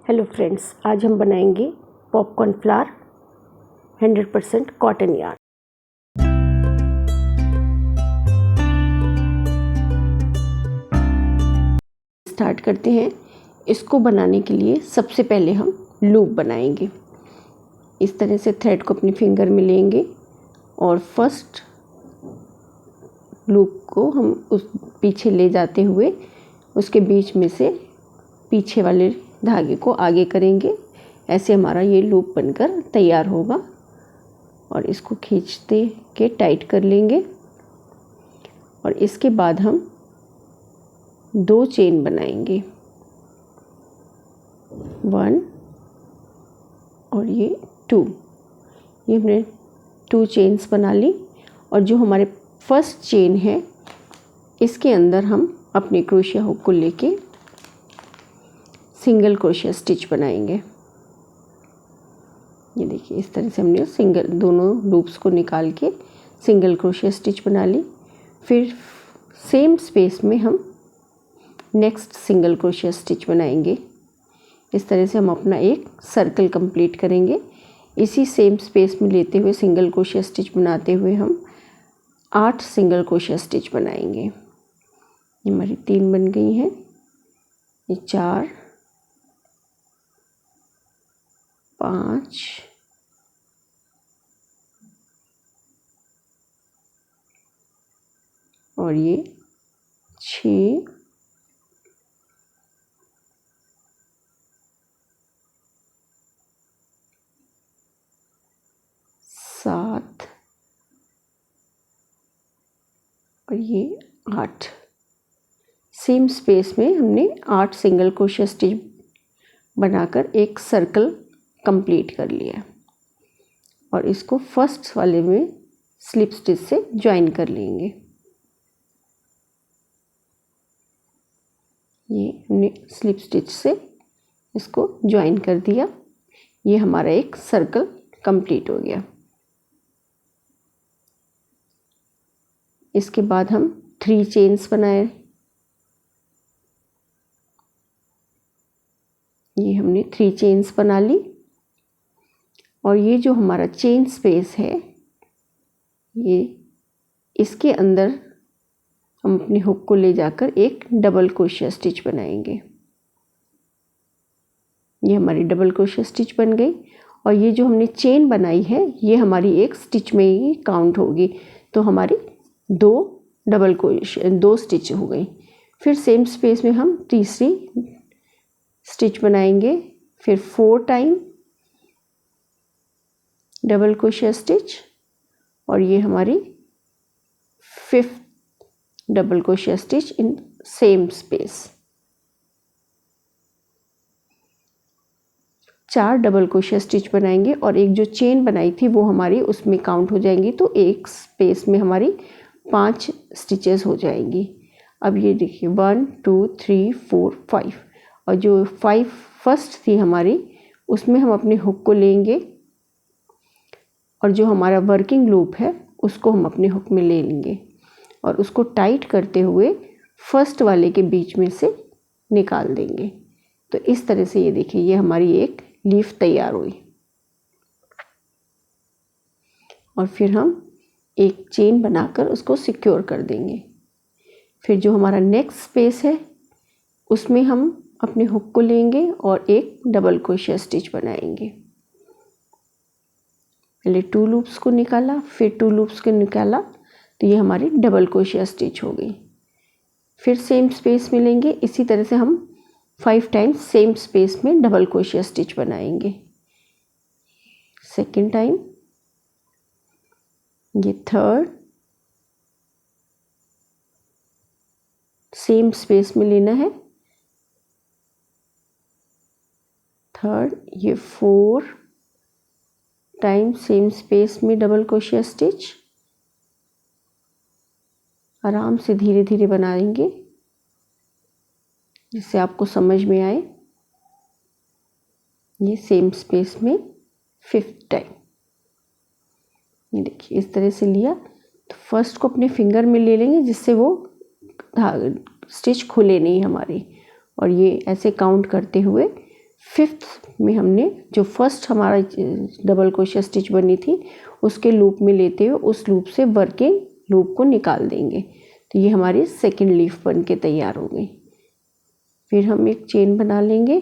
Hello friends, आज हम बनाएंगे popcorn flower 100% cotton yarn. Start करते हैं। इसको बनाने के लिए सबसे पहले हम लूप बनाएंगे। इस तरह से थ्रेड को अपनी फिंगर में लेंगे और फर्स्ट लूप को हम उस पीछे ले जाते हुए उसके बीच में से पीछे वाले धागे को आगे करेंगे। ऐसे हमारा ये लूप बनकर तैयार होगा और इसको खींचते के टाइट कर लेंगे। और इसके बाद हम 2 चेन बनाएंगे, 1 और ये 2। ये हमने 2 चेन्स बना ली और जो हमारे फर्स्ट चेन है इसके अंदर हम अपने क्रोशिया हुक को लेके सिंगल क्रोशिया स्टिच बनाएंगे। ये देखिए, इस तरह से हमने दोनों लूप्स को निकाल के सिंगल क्रोशिया स्टिच बना ली। फिर सेम स्पेस में हम नेक्स्ट सिंगल क्रोशिया स्टिच बनाएंगे। इस तरह से हम अपना एक सर्कल कंप्लीट करेंगे। इसी सेम स्पेस में लेते हुए सिंगल क्रोशिया स्टिच बनाते हुए हम 8 सिंगल क्रोशिया स्टिच बनाएंगे। ये हमारी 3 बन गई हैं, ये 4, 5 और ये 6, 7 और ये 8। सेम स्पेस में हमने 8 सिंगल क्रोशिया स्टिच बनाकर एक सर्कल कंप्लीट कर लिया और इसको फर्स्ट वाले में स्लिप स्टिच से ज्वाइन कर लेंगे। ये हमने स्लिप स्टिच से इसको ज्वाइन कर दिया। ये हमारा एक सर्कल कंप्लीट हो गया। इसके बाद हम 3 चेन्स बनाए। ये हमने 3 चेन्स बना ली और ये जो हमारा चेन स्पेस है ये इसके अंदर हम अपने हुक को ले जाकर एक डबल क्रोशिया स्टिच बनाएंगे। ये हमारी डबल क्रोशिया स्टिच बन गई और ये जो हमने चेन बनाई है ये हमारी एक स्टिच में ही काउंट होगी, तो हमारी 2 स्टिच हो गई। फिर सेम स्पेस में हम तीसरी स्टिच बनाएंगे, फिर 4 टाइम डबल क्रोशिया स्टिच और ये हमारी 5th double crochet stitch in same space. 4 double crochet stitch बनाएंगे और एक जो चेन बनाई थी वो हमारी उसमें काउंट हो जाएंगी, तो एक स्पेस में हमारी 5 स्टिचेस हो जाएंगी। अब ये देखिए 1 2 3 4 5 और जो 5 फर्स्ट थी हमारी उसमें हम अपने हुक को लेंगे और जो हमारा वर्किंग लूप है उसको हम अपने हुक में ले लेंगे और उसको टाइट करते हुए फर्स्ट वाले के बीच में से निकाल देंगे। तो इस तरह से ये देखिए, ये हमारी एक लीफ तैयार हुई। और फिर हम एक चेन बनाकर उसको सिक्योर कर देंगे। फिर जो हमारा नेक्स्ट स्पेस है उसमें हम अपने हुक को लेंगे और एक डबल क्रोशिया स्टिच बनाएंगे। पहले 2 लूप्स को निकाला, फिर 2 लूप्स को निकाला, तो ये हमारी डबल क्रोशिया स्टिच हो गई। फिर सेम स्पेस में लेंगे, इसी तरह से हम 5 टाइम्स सेम स्पेस में डबल क्रोशिया स्टिच बनाएंगे। सेकेंड टाइम, ये 3rd, सेम स्पेस में लेना है, 3rd, ये 4 टाइम सेम स्पेस में डबल क्रोशिया स्टिच। आराम से धीरे धीरे बनाएंगे जिससे आपको समझ में आए। ये सेम स्पेस में 5th टाइम। ये देखिए, इस तरह से लिया तो फर्स्ट को अपने फिंगर में ले लेंगे जिससे वो स्टिच खुले नहीं हमारी, और ये ऐसे काउंट करते हुए फिफ्थ में हमने जो फर्स्ट हमारा डबल क्रोशिया स्टिच बनी थी उसके लूप में लेते हुए उस लूप से वर्किंग लूप को निकाल देंगे। तो ये हमारी सेकंड लीफ बन के तैयार हो गई। फिर हम एक चेन बना लेंगे,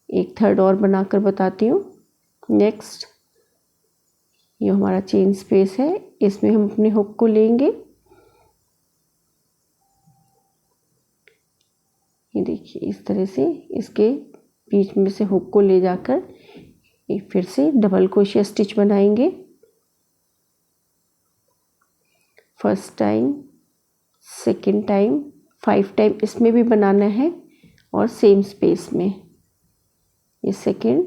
एक थर्ड और बनाकर बताती हूँ। नेक्स्ट ये हमारा चेन स्पेस है, इसमें हम अपने हुक को लेंगे। ये देखिए इस तरह से इसके बीच में से हुक को ले जाकर एक फिर से डबल क्रोशिया स्टिच बनाएंगे। First time, second time, 5 time इसमें भी बनाना है और सेम स्पेस में। ये सेकंड,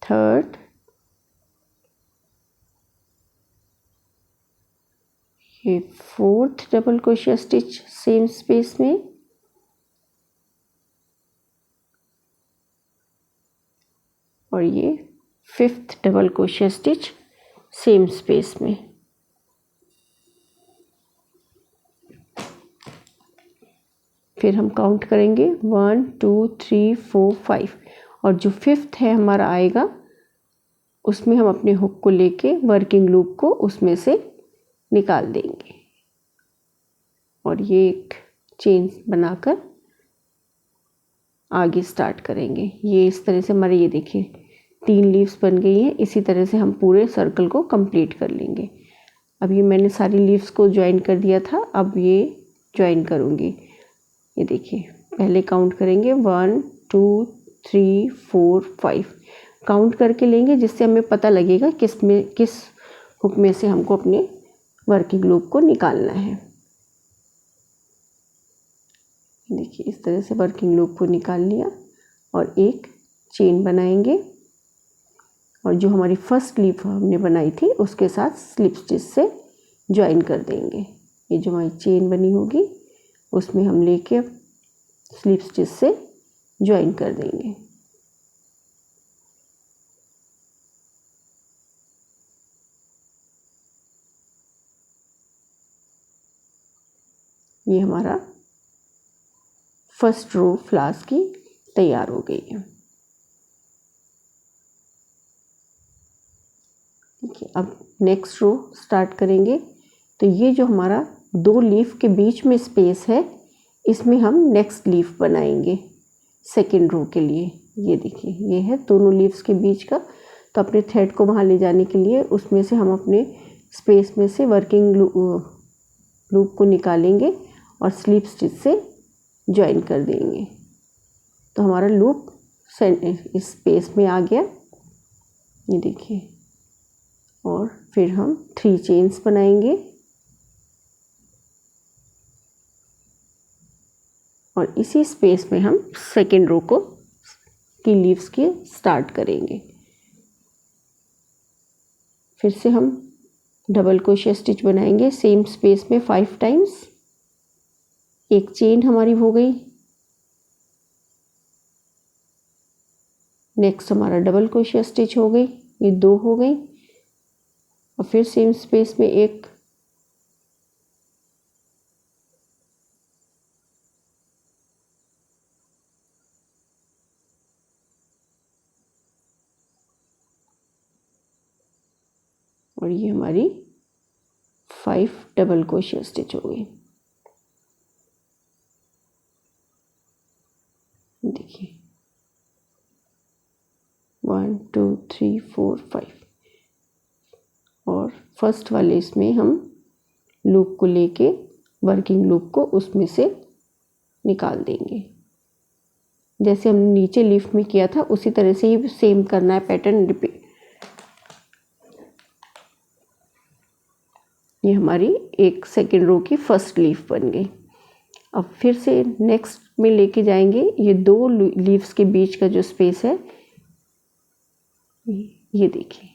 थर्ड, ये fourth double crochet stitch same space में, और ये fifth double crochet stitch same space में। फिर हम काउंट करेंगे 1 2 3 4 5 और जो फिफ्थ है हमारा आएगा उसमें हम अपने हुक को लेके वर्किंग लूप को उसमें से निकाल देंगे और ये एक चेन बनाकर आगे स्टार्ट करेंगे। ये इस तरह से हमारे ये देखिए 3 लीव्स बन गई हैं। इसी तरह से हम पूरे सर्कल को कंप्लीट कर लेंगे। अब ये मैंने सारी लीव्स को ज्वाइन कर दिया था, अब ये ज्वाइन करूँगी। ये देखिए पहले काउंट करेंगे 1 2 3 4 5 काउंट करके लेंगे, जिससे हमें पता लगेगा किस हुक में से हमको अपने वर्किंग लूप को निकालना है। देखिए इस तरह से वर्किंग लूप को निकाल लिया और एक चेन बनाएंगे और जो हमारी फर्स्ट लीफ हमने बनाई थी उसके साथ स्लिप स्टिच से ज्वाइन कर देंगे। ये जो हमारी चेन बनी होगी उसमें हम लेके स्लिप स्टिच से ज्वाइन कर देंगे। ये हमारा फर्स्ट रो फ्लावर्स की तैयार हो गई है। देखिए अब नेक्स्ट रो स्टार्ट करेंगे। तो ये जो हमारा 2 लीफ के बीच में स्पेस है इसमें हम नेक्स्ट लीफ बनाएंगे सेकेंड रो के लिए। ये देखिए ये है दोनों लीव्स के बीच का। तो अपने थ्रेड को वहाँ ले जाने के लिए उसमें से हम अपने स्पेस में से वर्किंग लूप को निकालेंगे और स्लिप स्टिच से ज्वाइन कर देंगे। तो हमारा लूप इस स्पेस में आ गया, ये देखिए। और फिर हम 3 चेन्स बनाएंगे और इसी स्पेस में हम सेकेंड रो को की लीव्स की स्टार्ट करेंगे। फिर से हम डबल क्रोशिया स्टिच बनाएंगे सेम स्पेस में 5 टाइम्स। एक चेन हमारी हो गई। नेक्स्ट हमारा डबल क्रोशिया स्टिच हो गई, ये 2 हो गई और फिर सेम स्पेस में एक, और ये हमारी 5 डबल क्रोशिया स्टिच हो गई। देखिए 1 2 3 4 5 और फर्स्ट वाले इसमें हम लूप को लेके वर्किंग लूप को उसमें से निकाल देंगे। जैसे हमने नीचे लीफ में किया था उसी तरह से ही सेम करना है, पैटर्न रिपीट। ये हमारी एक सेकेंड रो की फर्स्ट लीफ बन गई। अब फिर से नेक्स्ट में लेके जाएंगे। ये 2 लीव्स के बीच का जो स्पेस है, ये देखिए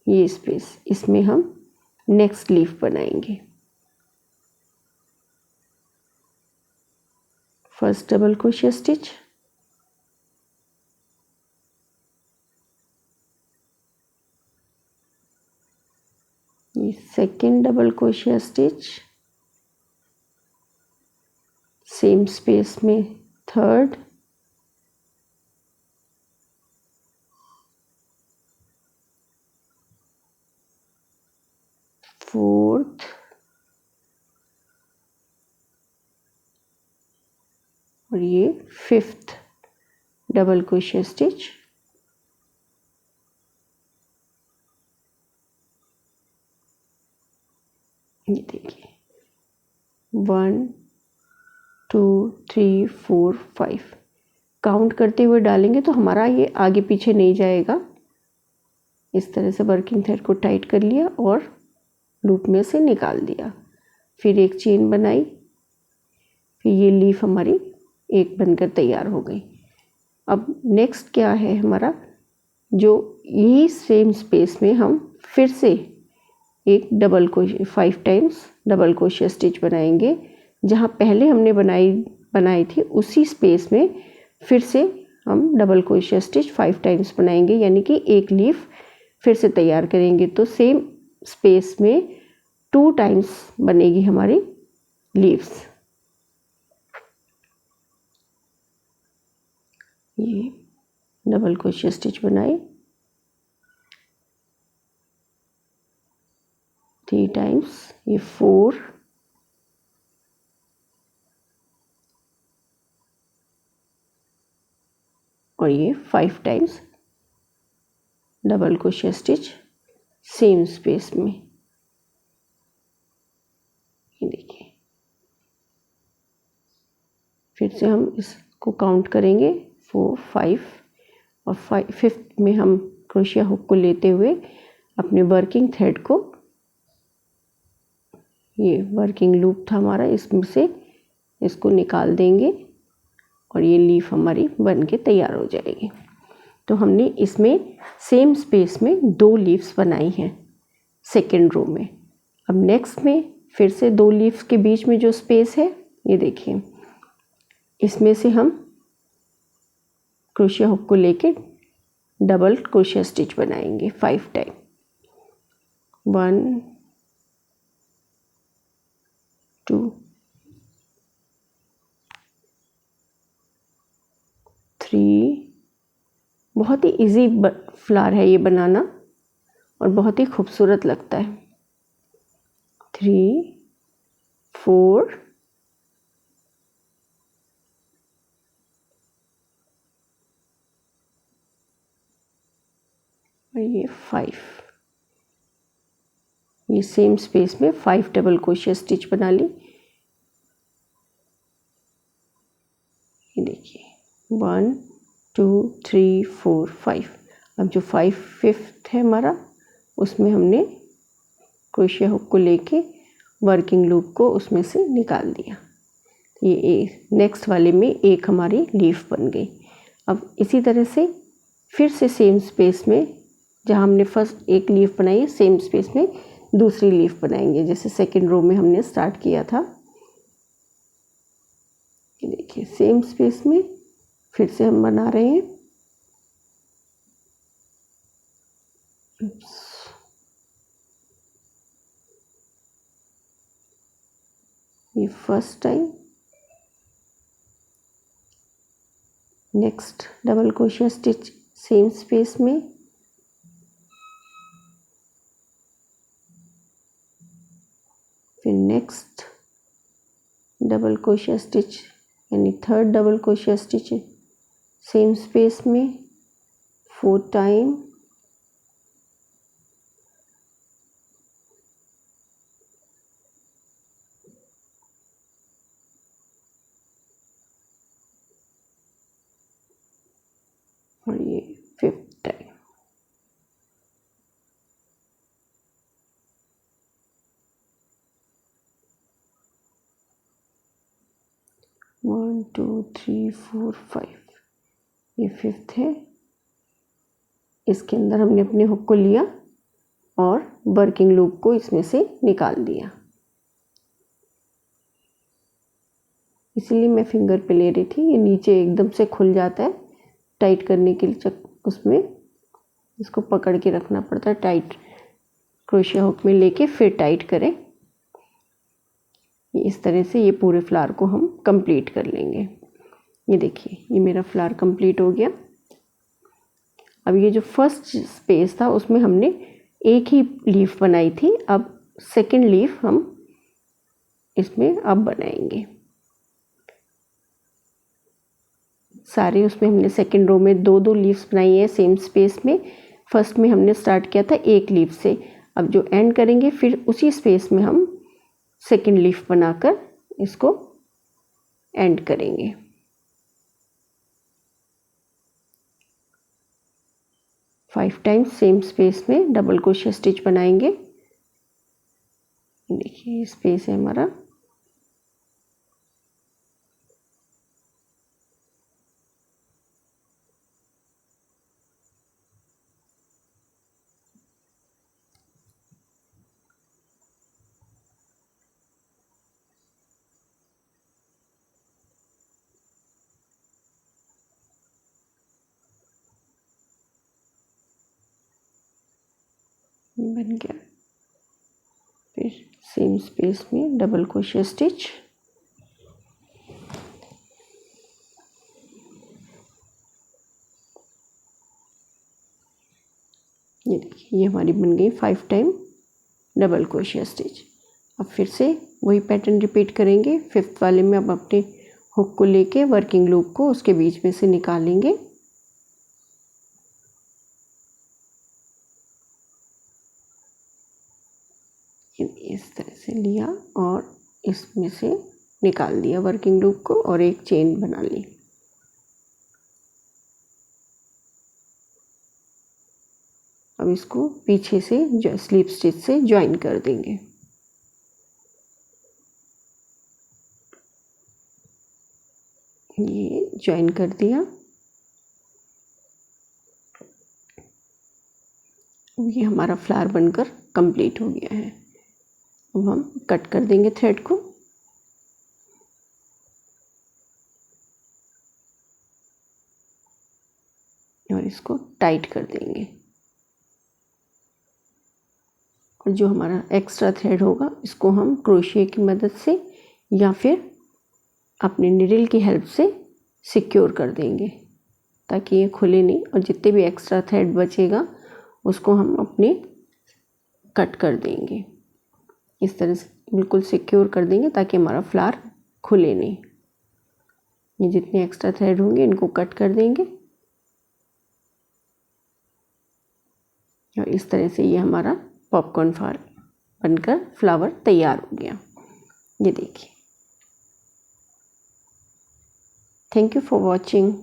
ये स्पेस, इसमें हम नेक्स्ट लीफ बनाएंगे। फर्स्ट डबल क्रोशिया स्टिच, ये second double crochet stitch, same space में थर्ड, फोर्थ, और ये फिफ्थ डबल क्रोशिया स्टिच। ये देखिए 1 2 3 4 5 काउंट करते हुए डालेंगे तो हमारा ये आगे पीछे नहीं जाएगा। इस तरह से वर्किंग थ्रेड को टाइट कर लिया और लूप में से निकाल दिया, फिर एक चेन बनाई, फिर ये लीफ हमारी एक बनकर तैयार हो गई। अब नेक्स्ट क्या है हमारा, जो यही सेम स्पेस में हम फिर से एक 5 टाइम्स डबल क्रोशिया स्टिच बनाएंगे। जहाँ पहले हमने बनाई थी उसी स्पेस में फिर से हम डबल क्रोशिया स्टिच 5 टाइम्स बनाएंगे, यानी कि एक लीफ फिर से तैयार करेंगे। तो सेम स्पेस में 2 टाइम्स बनेगी हमारी लीव्स। ये डबल क्रोशिया स्टिच बनाए 3 टाइम्स, ये 4, और ये 5 times double crochet stitch same space में। ये देखिए, फिर से हम इसको काउंट करेंगे 4 5 और 5th में हम क्रोशिया हुक को लेते हुए अपने वर्किंग थ्रेड को, ये वर्किंग लूप था हमारा, इसमें से इसको निकाल देंगे और ये लीफ हमारी बन के तैयार हो जाएगी। तो हमने इसमें सेम स्पेस में 2 लीव्स बनाई हैं सेकेंड रो में। अब नेक्स्ट में फिर से 2 लीव्स के बीच में जो स्पेस है, ये देखिए, इसमें से हम क्रोशिया हुक को लेके डबल क्रोशिया स्टिच बनाएंगे 5 टाइम। 1 2 3, बहुत ही इजी फ्लावर है ये बनाना और बहुत ही खूबसूरत लगता है। 3 4 और ये 5, ये सेम स्पेस में 5 डबल क्रोशिया स्टिच बना ली। ये देखिए 1 2 3 4 5। अब जो 5th है हमारा, उसमें हमने क्रोशिया हुक को लेके वर्किंग लूप को उसमें से निकाल दिया। ये नेक्स्ट वाले में एक हमारी लीफ बन गई। अब इसी तरह से फिर से सेम स्पेस में, जहाँ हमने फर्स्ट एक लीफ बनाई है, सेम स्पेस में दूसरी लीफ बनाएंगे, जैसे सेकेंड रो में हमने स्टार्ट किया था। ये देखिए सेम स्पेस में फिर से हम बना रहे हैं। ये first time, next double crochet stitch same space में, फिर नेक्स्ट डबल क्रोशिया स्टिच यानी third double crochet stitch same space में 4 टाइम, और ये 5th टाइम। वन 2 3 4 5, ये 5th है। इसके अंदर हमने अपने हुक को लिया और वर्किंग लूप को इसमें से निकाल दिया। इसलिए मैं फिंगर पे ले रही थी, ये नीचे एकदम से खुल जाता है। टाइट करने के लिए उसमें इसको पकड़ के रखना पड़ता है, टाइट क्रोशिया हुक में लेके फिर टाइट करें। इस तरह से ये पूरे फ्लावर को हम कंप्लीट कर लेंगे। ये देखिए, ये मेरा फ्लावर कंप्लीट हो गया। अब ये जो फर्स्ट स्पेस था उसमें हमने एक ही लीफ बनाई थी, अब सेकंड लीफ हम इसमें अब बनाएंगे। सारे उसमें हमने सेकंड रो में दो दो लीव्स बनाई है सेम स्पेस में। फर्स्ट में हमने स्टार्ट किया था एक लीफ से, अब जो एंड करेंगे फिर उसी स्पेस में हम सेकंड लीफ बनाकर इसको एंड करेंगे। फाइव टाइम्स सेम स्पेस में डबल क्रोशे स्टिच बनाएंगे। देखिए स्पेस है हमारा। बन गया। फिर सेम स्पेस में डबल क्रोशे स्टिच। ये देखिए, ये हमारी बन गई 5 टाइम डबल क्रोशे स्टिच। अब फिर से वही पैटर्न रिपीट करेंगे। फिफ्थ वाले में अब अपने हुक को लेके वर्किंग लूप को उसके बीच में से निकालेंगे। इस तरह से लिया और इसमें से निकाल दिया वर्किंग लूप को और एक चेन बना ली। अब इसको पीछे से स्लिप स्टिच से ज्वाइन कर देंगे। ये ज्वाइन कर दिया। ये हमारा फ्लावर बनकर कंप्लीट हो गया है। अब हम कट कर देंगे थ्रेड को। और इसको टाइट कर देंगे। और जो हमारा एक्स्ट्रा थ्रेड होगा इसको हम क्रोशिया की मदद से या फिर अपने निडल की हेल्प से सिक्योर कर देंगे ताकि ये खुले नहीं। और जितने भी एक्स्ट्रा थ्रेड बचेगा उसको हम अपने कट कर देंगे। इस तरह से बिल्कुल सिक्योर कर देंगे ताकि हमारा फ्लावर खुले नहीं। ये जितने एक्स्ट्रा थ्रेड होंगे इनको कट कर देंगे। और इस तरह से ये हमारा पॉपकॉर्न फ्लावर बनकर फ्लावर तैयार हो गया। ये देखिए। Thank you for watching.